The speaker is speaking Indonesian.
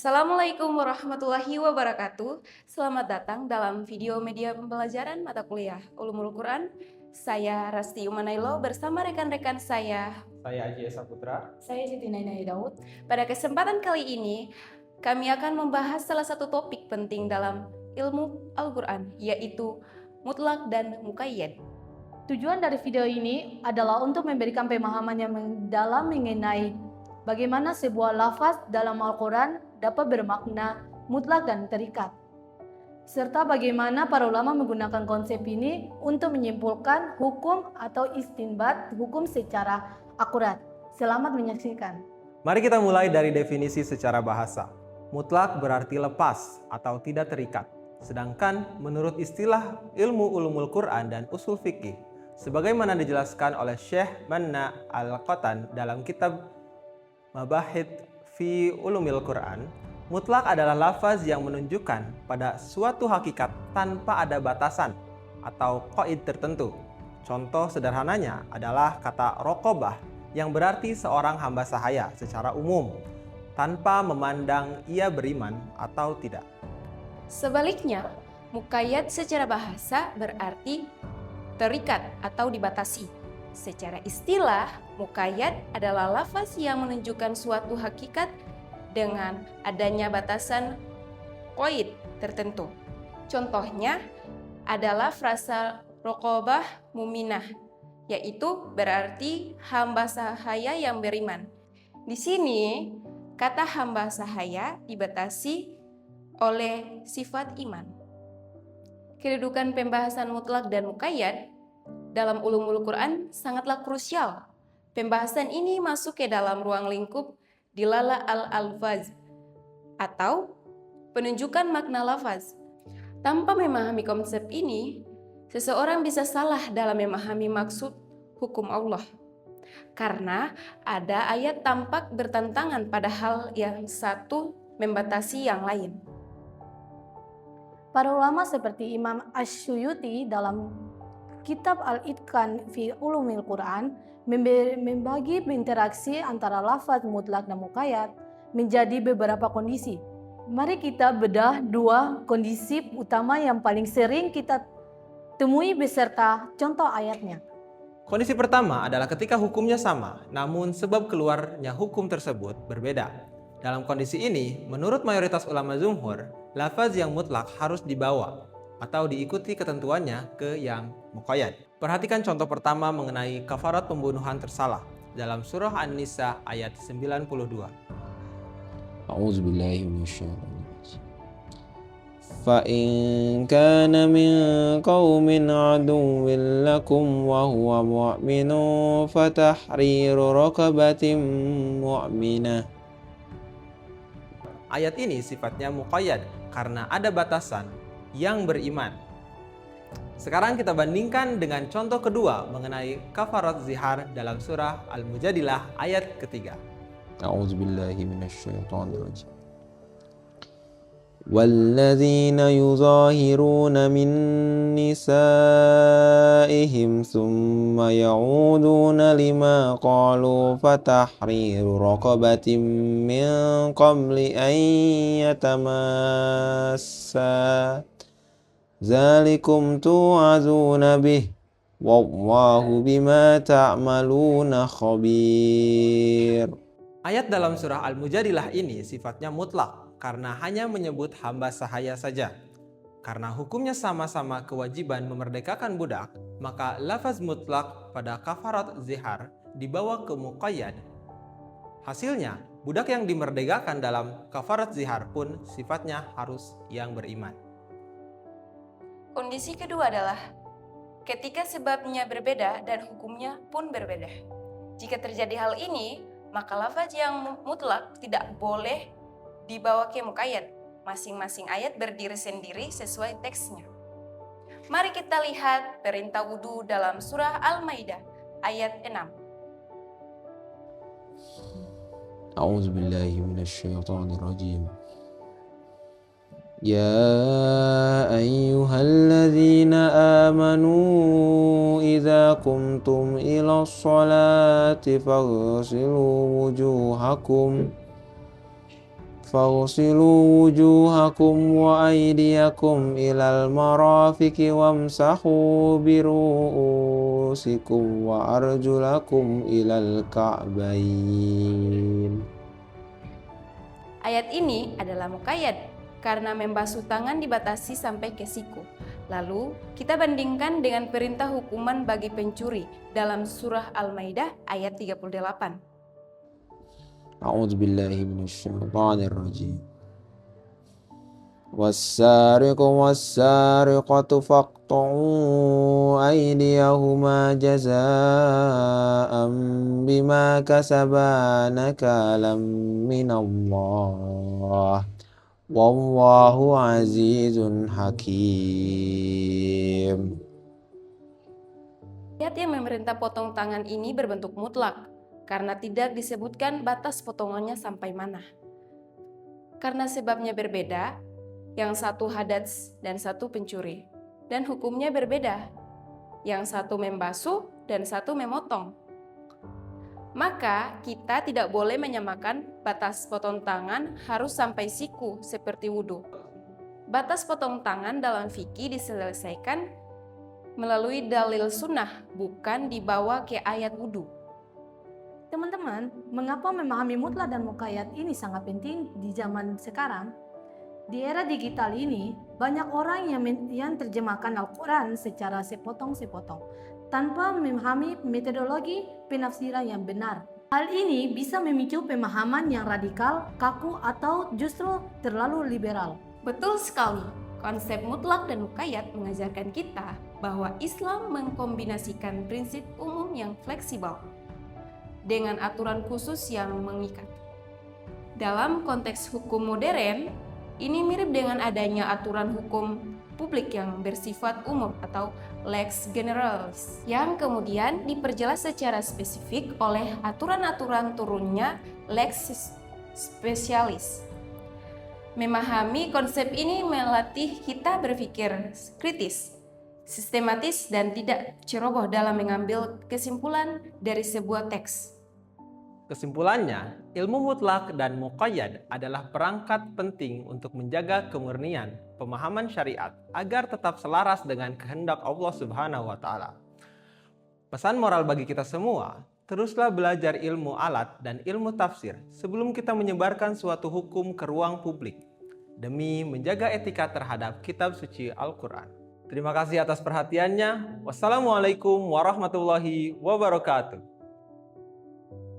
Assalamualaikum warahmatullahi wabarakatuh. Selamat datang dalam video media pembelajaran mata kuliah Ulumul Quran. Saya Rasti Umanailo bersama rekan-rekan saya. Saya Aji Esa Putra. Saya Siti Nainai Daud. Pada kesempatan kali ini, kami akan membahas salah satu topik penting dalam ilmu Al-Quran, yaitu mutlak dan muqayyad. Tujuan dari video ini adalah untuk memberikan pemahaman yang mendalam mengenai bagaimana sebuah lafaz dalam Al-Quran dapat bermakna mutlak dan terikat, serta bagaimana para ulama menggunakan konsep ini untuk menyimpulkan hukum atau istinbat hukum secara akurat. Selamat menyaksikan. Mari kita mulai dari definisi secara bahasa. Mutlak berarti lepas atau tidak terikat. Sedangkan menurut istilah ilmu ulumul Quran dan usul fikih, sebagaimana dijelaskan oleh Syekh Manna Al-Qatan dalam kitab Mabahith fi Ulumil Quran, mutlak adalah lafaz yang menunjukkan pada suatu hakikat tanpa ada batasan atau qaid tertentu. Contoh sederhananya adalah kata raqabah yang berarti seorang hamba sahaya secara umum, tanpa memandang ia beriman atau tidak. Sebaliknya, muqayyad secara bahasa berarti terikat atau dibatasi. Secara istilah, muqayyad adalah lafaz yang menunjukkan suatu hakikat dengan adanya batasan qaid tertentu. Contohnya adalah frasa raqabah muminah, yaitu berarti hamba sahaya yang beriman. Di sini, kata hamba sahaya dibatasi oleh sifat iman. Kedudukan pembahasan mutlak dan muqayyad dalam ulumul Quran sangatlah krusial. Pembahasan ini masuk ke dalam ruang lingkup dilala al-alfaz atau penunjukan makna lafaz. Tanpa memahami konsep ini, seseorang bisa salah dalam memahami maksud hukum Allah. Karena ada ayat tampak bertentangan padahal yang satu membatasi yang lain. Para ulama seperti Imam Asy-Syuyuti dalam kitab Al-Itqan fi Ulumil Quran membagi interaksi antara lafaz mutlak dan muqayyad menjadi beberapa kondisi. Mari kita bedah dua kondisi utama yang paling sering kita temui beserta contoh ayatnya. Kondisi pertama adalah ketika hukumnya sama, namun sebab keluarnya hukum tersebut berbeda. Dalam kondisi ini, menurut mayoritas ulama jumhur, lafaz yang mutlak harus dibawa atau diikuti ketentuannya ke yang muqayyad. Perhatikan contoh pertama mengenai kafarat pembunuhan tersalah dalam surah An-Nisa ayat 92. A'udzubillahi minasyaitonirrajim. Fa in kana min qaumin aduwwin lakum wa huwa mu'minun fatahriru raqabatin mu'minah. Ayat ini sifatnya muqayyad karena ada batasan yang beriman. Sekarang kita bandingkan dengan contoh kedua mengenai kafarat zihar dalam surah Al-Mujadilah ayat ketiga. A'udzubillahi minasyaitonirrajim. والذين يظاهرون من نسائهم ثم يعودون لما قالوا فتحرير رقبة من قبل أن يتماسا ذلكم توعظون به والله بما تعملون خبير. Ayat dalam surah Al-Mujadilah ini sifatnya mutlak karena hanya menyebut hamba sahaya saja. Karena hukumnya sama-sama kewajiban memerdekakan budak, maka lafaz mutlak pada kafarat zihar dibawa ke muqayyad. Hasilnya, budak yang dimerdekakan dalam kafarat zihar pun sifatnya harus yang beriman. Kondisi kedua adalah ketika sebabnya berbeda dan hukumnya pun berbeda. Jika terjadi hal ini, maka lafaz yang mutlak tidak boleh dibawa ke muqayyad. Masing-masing ayat berdiri sendiri sesuai teksnya. Mari kita lihat perintah wudu dalam surah Al-Maidah ayat 6. A'udzubillahi minasyaitonirrajim. يا أيها الذين آمنوا إذا قمتم إلى الصلاة فاغسلوا وجوهكم فاغسلوا وجوهكم وأيديكم إلى المرافق وامسحوا برؤوسكم وأرجلكم إلى الكعبين. Ayat ini adalah muqayyad karena membasuh tangan dibatasi sampai ke siku. Lalu kita bandingkan dengan perintah hukuman bagi pencuri dalam surah Al-Maidah ayat 38. أعوذ بالله من الشيطان الرجيم والسارق والسارقة فاقطعوا أيديهما جزاء بما كسبا نكالا من الله والله عزيز حكيم. Ayat yang memerintah potong tangan ini berbentuk mutlak karena tidak disebutkan batas potongannya sampai mana. Karena sebabnya berbeda, yang satu hadats dan satu pencuri, dan hukumnya berbeda, yang satu membasuh dan satu memotong. Maka kita tidak boleh menyamakan batas potong tangan harus sampai siku seperti wudhu. Batas potong tangan dalam fikih diselesaikan melalui dalil sunnah, bukan dibawa ke ayat wudhu. Teman-teman, mengapa memahami mutlak dan muqayyad ini sangat penting di zaman sekarang? Di era digital ini, banyak orang yang terjemahkan Al-Quran secara sepotong-sepotong, tanpa memahami metodologi penafsiran yang benar. Hal ini bisa memicu pemahaman yang radikal, kaku, atau justru terlalu liberal. Betul sekali, konsep mutlak dan muqayyad mengajarkan kita bahwa Islam mengkombinasikan prinsip umum yang fleksibel dengan aturan khusus yang mengikat. Dalam konteks hukum modern, ini mirip dengan adanya aturan hukum publik yang bersifat umum atau lex generalis, yang kemudian diperjelas secara spesifik oleh aturan-aturan turunnya lex specialis. Memahami konsep ini melatih kita berpikir kritis, sistematis, dan tidak ceroboh dalam mengambil kesimpulan dari sebuah teks. Kesimpulannya, ilmu mutlak dan muqayyad adalah perangkat penting untuk menjaga kemurnian pemahaman syariat agar tetap selaras dengan kehendak Allah Subhanahu wa Ta'ala. Pesan moral bagi kita semua, teruslah belajar ilmu alat dan ilmu tafsir sebelum kita menyebarkan suatu hukum ke ruang publik demi menjaga etika terhadap kitab suci Al-Quran. Terima kasih atas perhatiannya. Wassalamualaikum warahmatullahi wabarakatuh.